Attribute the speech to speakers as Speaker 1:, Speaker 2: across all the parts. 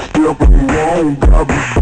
Speaker 1: stepping wrong, I be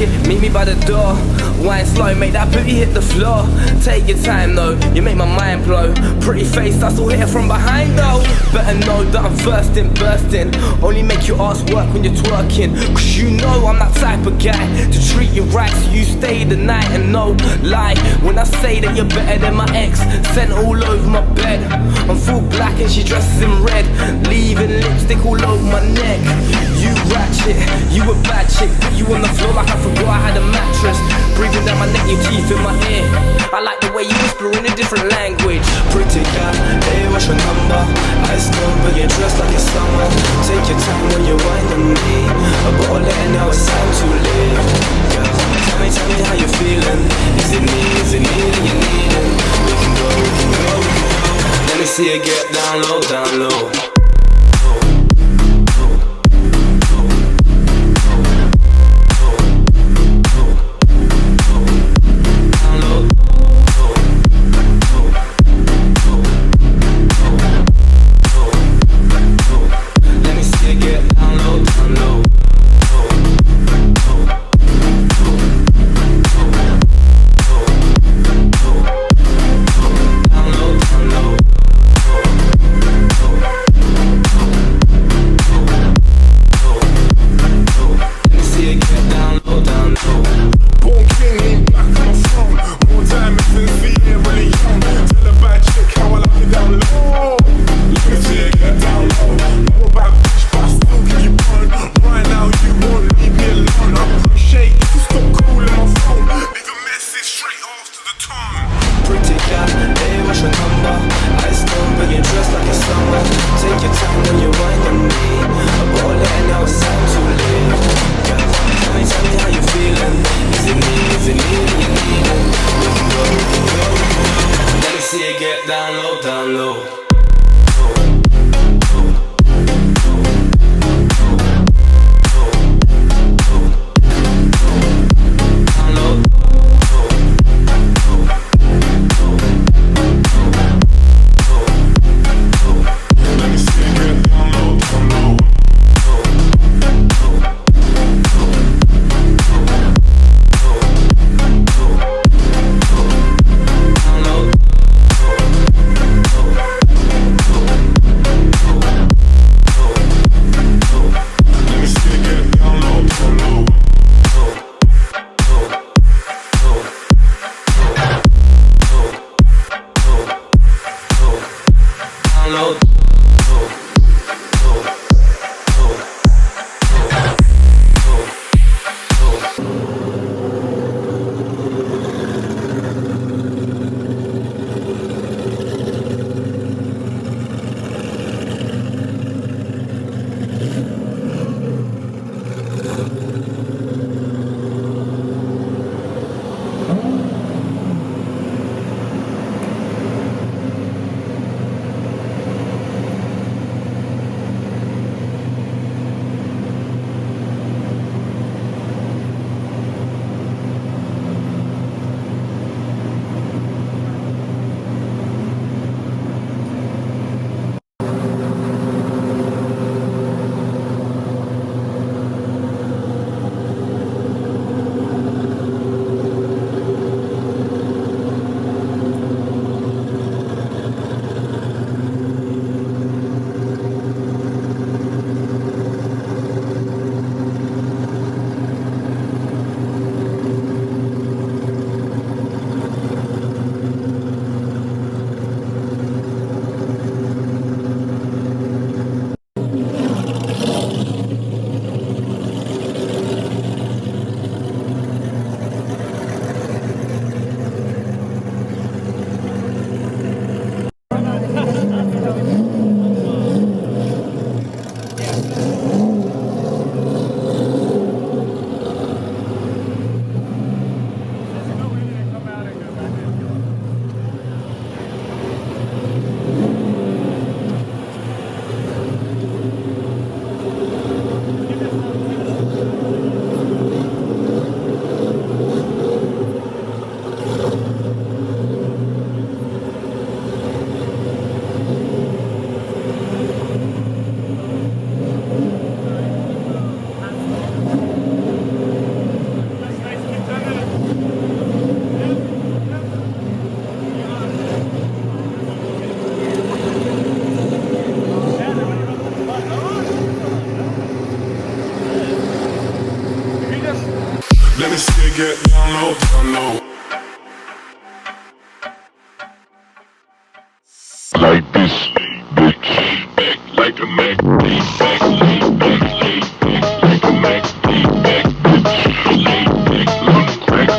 Speaker 2: it, meet me by the door. Wine slow, make that booty hit the floor. Take your time though, you make my mind blow. Pretty face, I still hit it from behind though. Better know that I'm bursting. Only make your ass work when you're twerking. Cause you know I'm that type of guy to treat you right, so you stay the night. And no lie, when I say that you're better than my ex, scent all over my bed. I'm full black and she dresses in red, leaving lipstick all over my neck. You ratchet, you a bad chick, put you on the floor like I forgot I had a mattress. Breathing down my neck, your teeth in my ear. I like the way you whisper in a different language.
Speaker 3: Pretty girl, hey, what's your number? Ice cold, but you're dressed like it's summer. Take your time when you're whining me. A bottle letting now it's time to leave. Girl, tell me how you're feeling. Is it me that you're needing? We can go. Let me see you get down low.
Speaker 1: get down low, down low. Like this, bitch. Like a Mac, back, like a Mac, back, bitch. Long crack, back.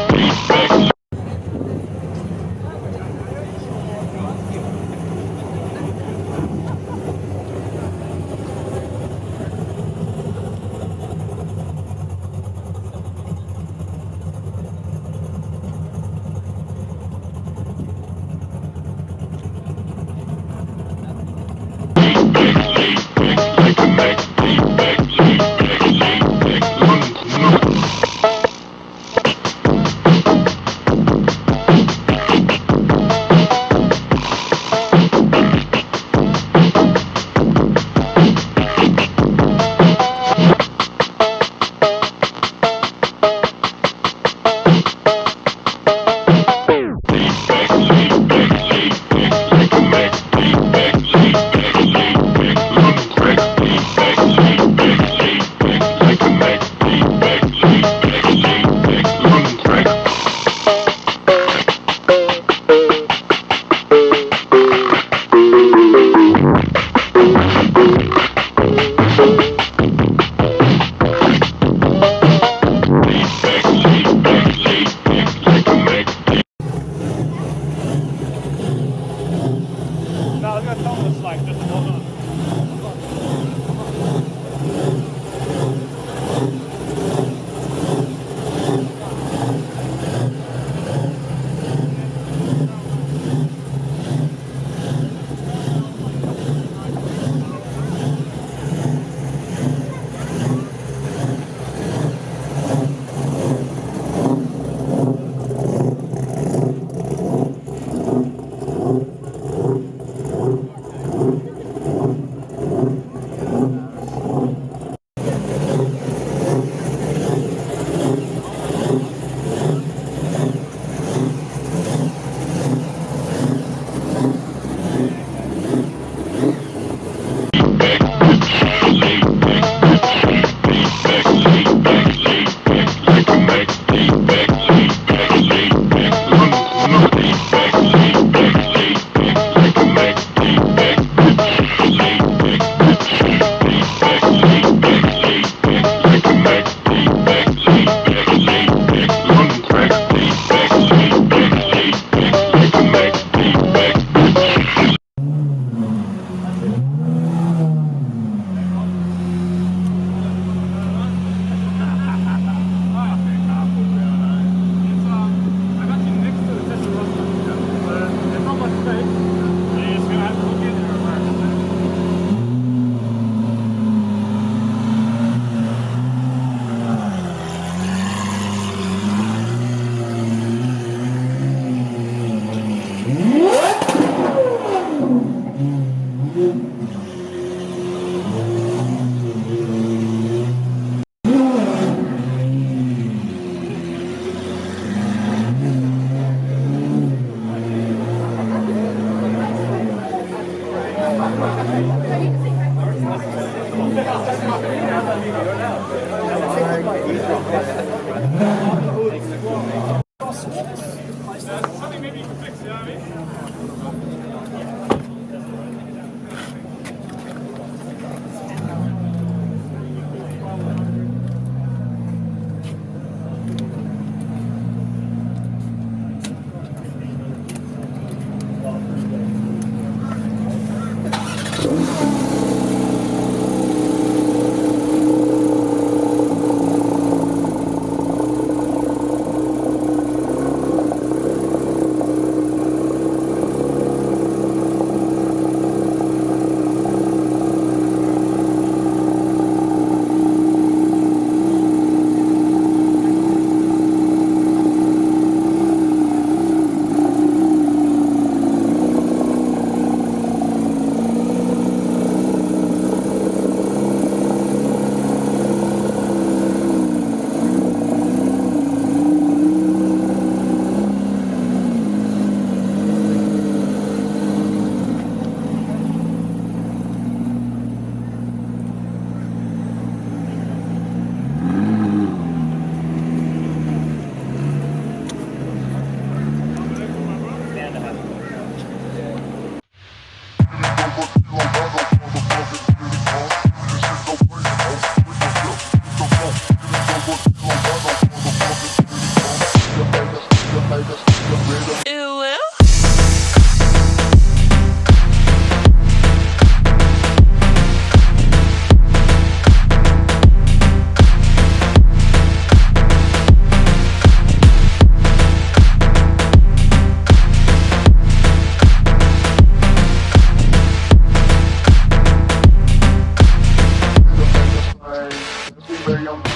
Speaker 4: Hey,